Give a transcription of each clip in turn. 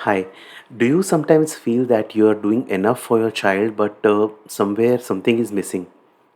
Hi. Do you sometimes feel that you are doing enough for your child, but somewhere something is missing,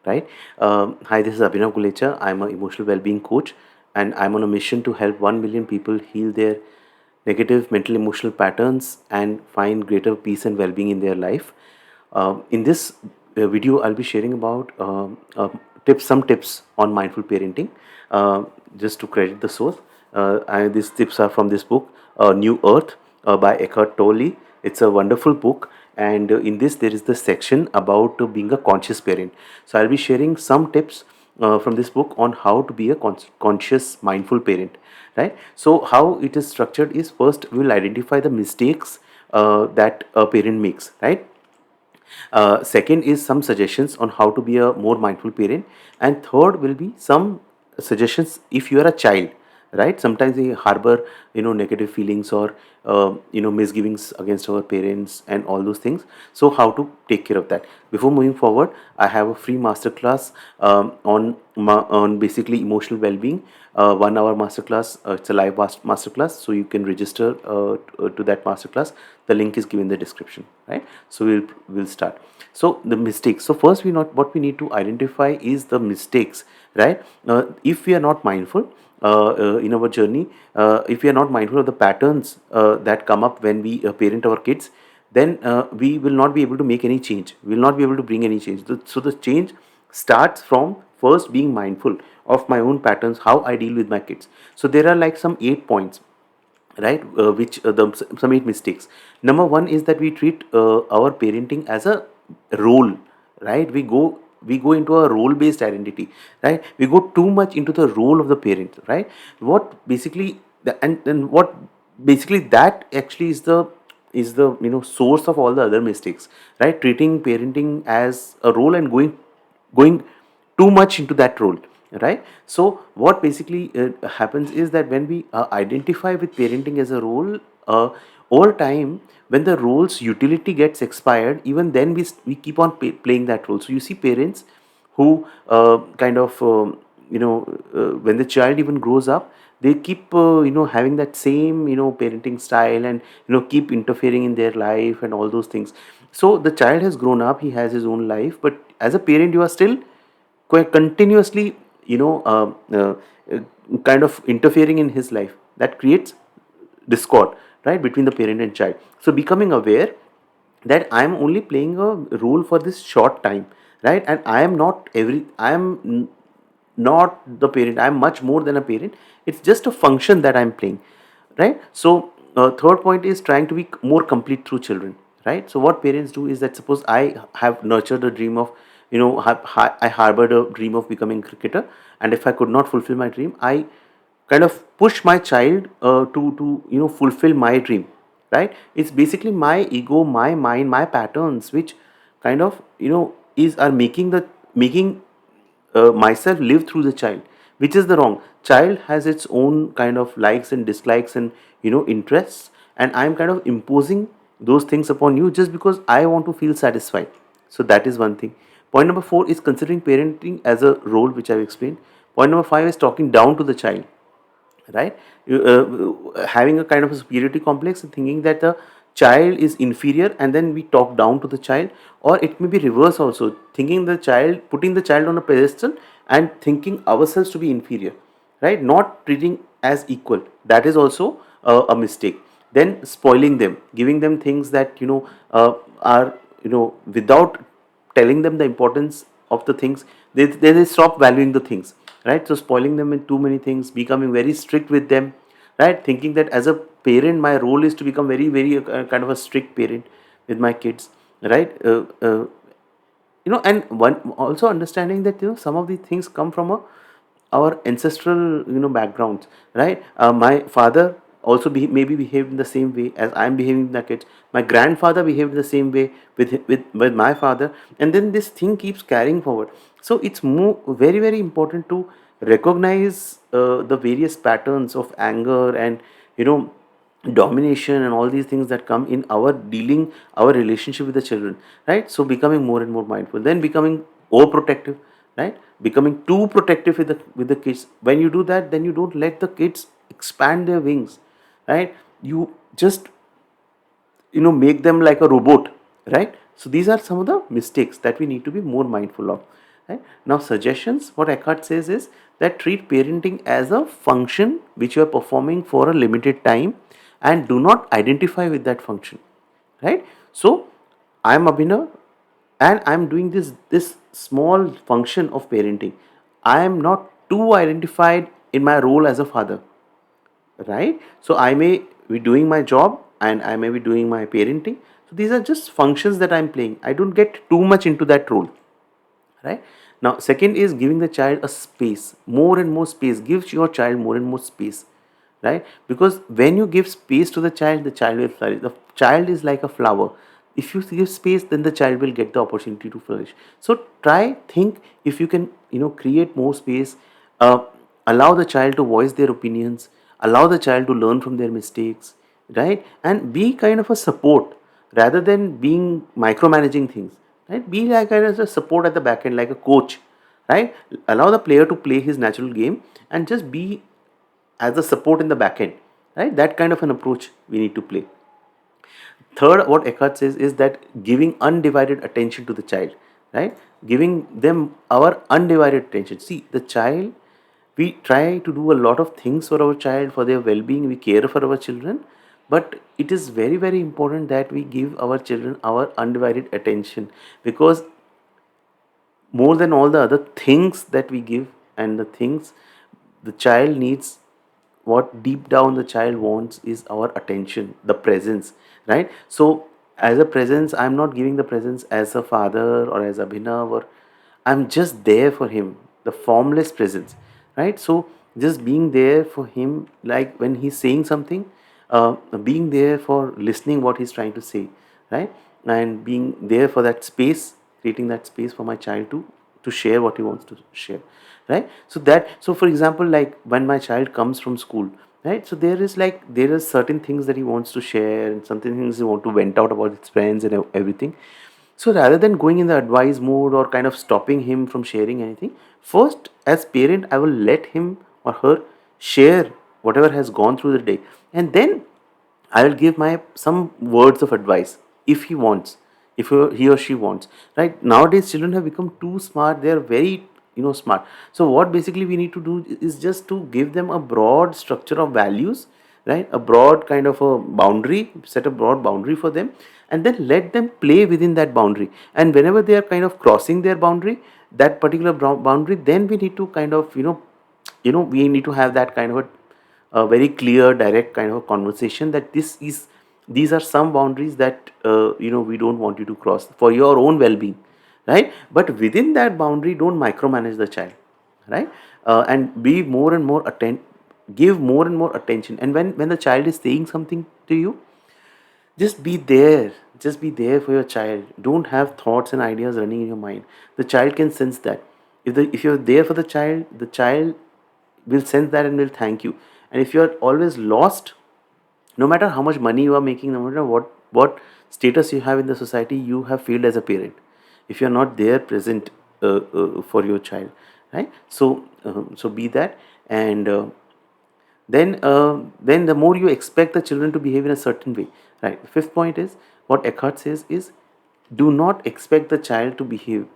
right? Hi, this is Abhinav Gulechha. I'm an emotional well-being coach, and I'm on a mission to help 1 million people heal their negative mental emotional patterns and find greater peace and well-being in their life. In this video, I'll be sharing about some tips on mindful parenting. Uh, just to credit the source, these tips are from this book, New Earth, by Eckhart Tolle. It's a wonderful book, and in this there is the section about being a conscious parent. So I'll be sharing some tips from this book on how to be a conscious, mindful parent. Right. So how it is structured is, first we will identify the mistakes that a parent makes. Right. Second is some suggestions on how to be a more mindful parent, and third will be some suggestions if you are a child, right? Sometimes we harbor, negative feelings or misgivings against our parents and all those things. So how to take care of that? Before moving forward, I have a free masterclass on basically emotional well-being. 1 hour masterclass. It's a live masterclass, so you can register to that masterclass. The link is given in the description, right? So we'll start. So the mistakes. So first, we not what we need to identify is the mistakes, right? If we are not mindful in our journey, if we are not mindful of the patterns that come up when we parent our kids, then we will not be able to make any change. We will not be able to bring any change. So the change starts from first being mindful of my own patterns, how I deal with my kids. So there are like some 8 points, right? Which some 8 mistakes. Number one is that we treat our parenting as a role, right? We go into a role based identity, right? We go too much into the role of the parent, right? What basically and what basically that actually is the source of all the other mistakes, right? Treating parenting as a role and going too much into that role, right? So what basically happens is that when we identify with parenting as a role, over time, when the role's utility gets expired, even then we keep on playing that role. So you see parents who kind of when the child even grows up, they keep having that same parenting style, and keep interfering in their life and all those things. So the child has grown up, he has his own life, but as a parent you are still quite continuously you know uh, uh, uh, kind of interfering in his life. That creates discord, right, between the parent and child. So becoming aware that I am only playing a role for this short time, right, and not the parent. I am much more than a parent. It's just a function that I'm playing, right? So third point is trying to be more complete through children, right? So what parents do is that, suppose I have nurtured a dream of, I harbored a dream of becoming a cricketer, and if I could not fulfill my dream, I kind of push my child to fulfill my dream, right? It's basically my ego, my mind, my patterns, which kind of is are making myself live through the child, which is the wrong. Child has its own kind of likes and dislikes and interests, and I'm kind of imposing those things upon you just because I want to feel satisfied. So that is one thing. Point number 4 is considering parenting as a role, which I've explained. Point number 5 is talking down to the child, right? Having a kind of a superiority complex and thinking that the child is inferior, and then we talk down to the child. Or it may be reverse also, thinking the child, putting the child on a pedestal and thinking ourselves to be inferior, right? Not treating as equal. That is also a mistake. Then spoiling them, giving them things that are without telling them the importance of the things. They stop valuing the things, right? So spoiling them in too many things, becoming very strict with them, right? Thinking that as a parent my role is to become very very kind of a strict parent with my kids, right? And one also understanding that some of these things come from our ancestral backgrounds, right? My father also maybe behaved in the same way as I'm behaving with my kids. My grandfather behaved the same way with my father, and then this thing keeps carrying forward. So it's very very important to recognize the various patterns of anger and you know domination and all these things that come in our dealing, our relationship with the children, right? So becoming more and more mindful, then becoming overprotective, right? Becoming too protective with the kids. When you do that, then you don't let the kids expand their wings, right? You just make them like a robot, right? So these are some of the mistakes that we need to be more mindful of, right? Now, suggestions, what Eckhart says is that treat parenting as a function which you are performing for a limited time, and do not identify with that function, right? So I'm Abhinav, and I'm doing this small function of parenting. I am not too identified in my role as a father, right? So I may be doing my job and I may be doing my parenting. So these are just functions that I'm playing. I don't get too much into that role, right? Now, second is giving the child a space, more and more space. Give your child more and more space, right? Because when you give space to the child will flourish. The child is like a flower. If you give space, then the child will get the opportunity to flourish. So try, think if you can, create more space. uh, Allow the child to voice their opinions, allow the child to learn from their mistakes, right? And be kind of a support rather than being micromanaging things, right? Be like kind of a support at the back end, like a coach, right? Allow the player to play his natural game and just be as a support in the back end, right? That kind of an approach we need to play. Third, what Eckhart says is that giving undivided attention to the child, right? Giving them our undivided attention. See, the child, we try to do a lot of things for our child, for their well being, we care for our children, but it is very, very important that we give our children our undivided attention, because more than all the other things that we give and the things the child needs, what deep down the child wants is our attention, the presence, right? So as a presence, I'm not giving the presence as a father or as Abhinav, or I'm just there for him, the formless presence, right? So just being there for him, like when he's saying something, being there for listening what he's trying to say, right? And being there for that space, creating that space for my child to share what he wants to share, right? So for example, like when my child comes from school, right? So there is certain things that he wants to share and certain things he want to vent out about his friends and everything. So rather than going in the advice mode or kind of stopping him from sharing anything, first as parent I will let him or her share whatever has gone through the day, and then I will give my some words of advice if he wants, if he or she wants. Right, nowadays children have become too smart. They are very smart. So what basically we need to do is just to give them a broad structure of values, right? A broad kind of a boundary, set a broad boundary for them, and then let them play within that boundary. And whenever they are kind of crossing their boundary, that particular boundary, then we need to kind of we need to have that kind of a very clear direct kind of a conversation that these are some boundaries that we don't want you to cross for your own well-being, right? But within that boundary, don't micromanage the child, right? And be more and more give more and more attention. And when the child is saying something to you, just be there. Just be there for your child. Don't have thoughts and ideas running in your mind. The child can sense that. If you're there for the child will sense that and will thank you. And if you're always lost, no matter how much money you are making, no matter what status you have in the society, you have failed as a parent if you're not there present for your child, right? So be that. And then the more you expect the children to behave in a certain way, right? The fifth point is what Eckhart says is, do not expect the child to behave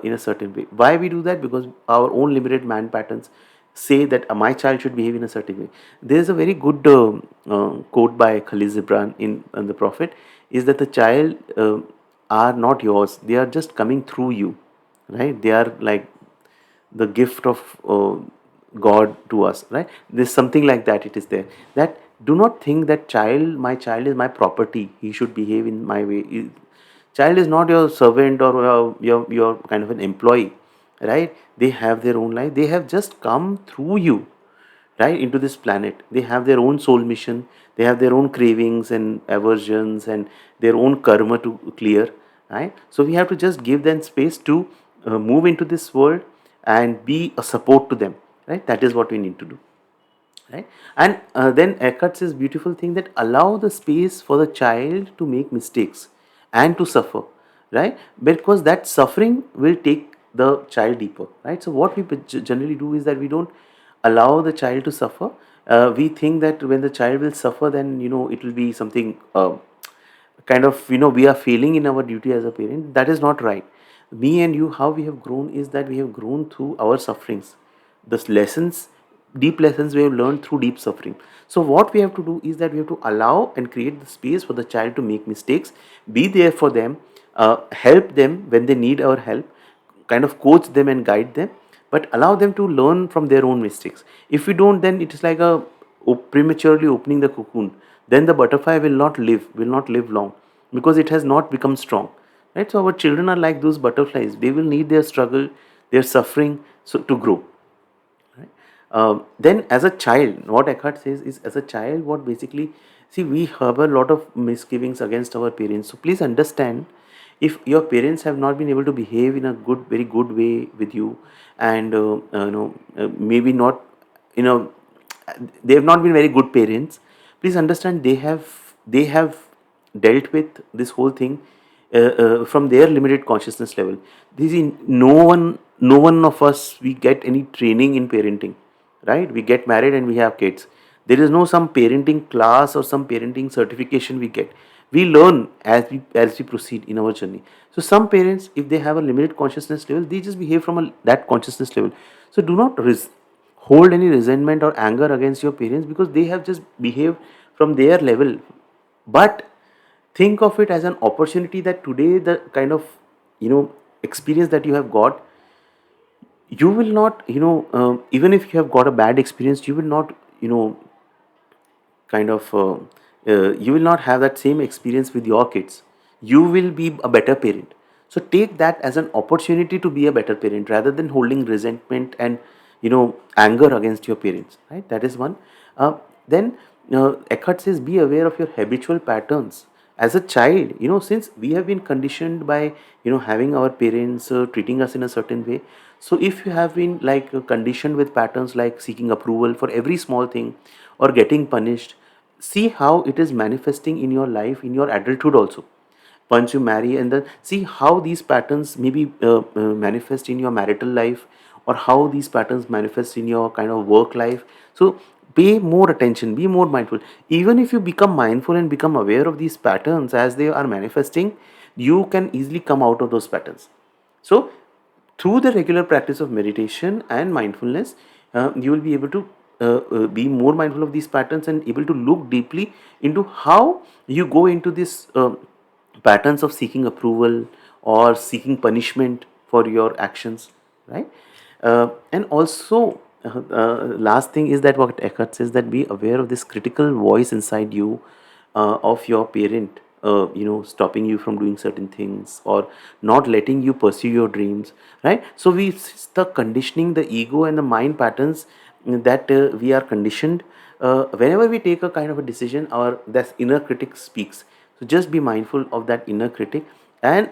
in a certain way. Why we do that? Because our own limited man patterns say that my child should behave in a certain way. There's a very good quote by Khalil Gibran in the Prophet, is that the child are not yours, they are just coming through you, right? They are like the gift of God to us, right? There's something like that. It is there that do not think that my child is my property. He should behave in my way. Child is not your servant or your kind of an employee, right? They have their own life. They have just come through you, right, into this planet. They have their own soul mission. They have their own cravings and aversions and their own karma to clear, right? So we have to just give them space to move into this world and be a support to them, right? That is what we need to do, right? And then Eckhart says beautiful thing, that allow the space for the child to make mistakes and to suffer, right? Because that suffering will take the child deeper, right? So what we generally do is that we don't allow the child to suffer. We think that when the child will suffer, then it will be something kind of, we are failing in our duty as a parent. That is not right. Me and you, how we have grown is that we have grown through our sufferings. The lessons, deep lessons we have learned through deep suffering. So what we have to do is that we have to allow and create the space for the child to make mistakes, be there for them, help them when they need our help, kind of coach them and guide them, but allow them to learn from their own mistakes. If we don't, then it is like a prematurely opening the cocoon. Then the butterfly will not live long, because it has not become strong, right? So our children are like those butterflies. They will need their struggle, their suffering, so to grow, right? Then as a child, what Eckhart says is, as a child, what basically, see, we have a lot of misgivings against our parents. So please understand, if your parents have not been able to behave in a good, very good way with you, and maybe not, you know they have not been very good parents, please understand, they have dealt with this whole thing from their limited consciousness level. This is, no one of us, we get any training in parenting, right? We get married and we have kids. There is no some parenting class or some parenting certification we get. We learn as we proceed in our journey. So some parents, if they have a limited consciousness level, they just behave from that consciousness level. So do not hold any resentment or anger against your parents, because they have just behaved from their level. But think of it as an opportunity, that today the kind of, experience that you have got, you will not, even if you have got a bad experience, you will not, kind of you will not have that same experience with your kids. You will be a better parent. So take that as an opportunity to be a better parent, rather than holding resentment and, anger against your parents, right? That is one. Then Eckhart says, be aware of your habitual patterns. As a child, since we have been conditioned by, having our parents treating us in a certain way. So if you have been like conditioned with patterns like seeking approval for every small thing, or getting punished, see how it is manifesting in your life, in your adulthood also. Once you marry, and then see how these patterns maybe manifest in your marital life, or how these patterns manifest in your kind of work life. So pay more attention, be more mindful. Even if you become mindful and become aware of these patterns as they are manifesting, you can easily come out of those patterns. So through the regular practice of meditation and mindfulness, you will be able to be more mindful of these patterns, and able to look deeply into how you go into this patterns of seeking approval or seeking punishment for your actions, right? And also, last thing is that what Eckhart says, that be aware of this critical voice inside you, of your parent, stopping you from doing certain things, or not letting you pursue your dreams, right? So we stuck conditioning the ego and the mind patterns, that we are conditioned. Whenever we take a kind of a decision, our that inner critic speaks. So just be mindful of that inner critic, and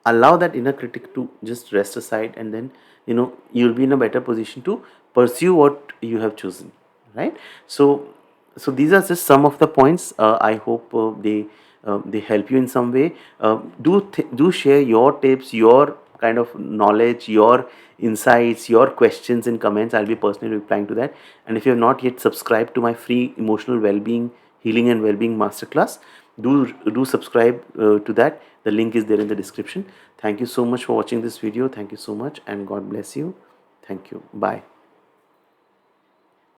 allow that inner critic to just rest aside, and then, you'll be in a better position to pursue what you have chosen, right? So these are just some of the points. I hope they help you in some way. Do share your tips, your kind of knowledge, your insights, your questions in comments. I'll be personally replying to that. And if you have not yet subscribed to my free emotional well-being, healing and well-being masterclass, do subscribe to that. The link is there in the description. Thank you so much for watching this video. Thank you so much, and God bless you. Thank you. Bye.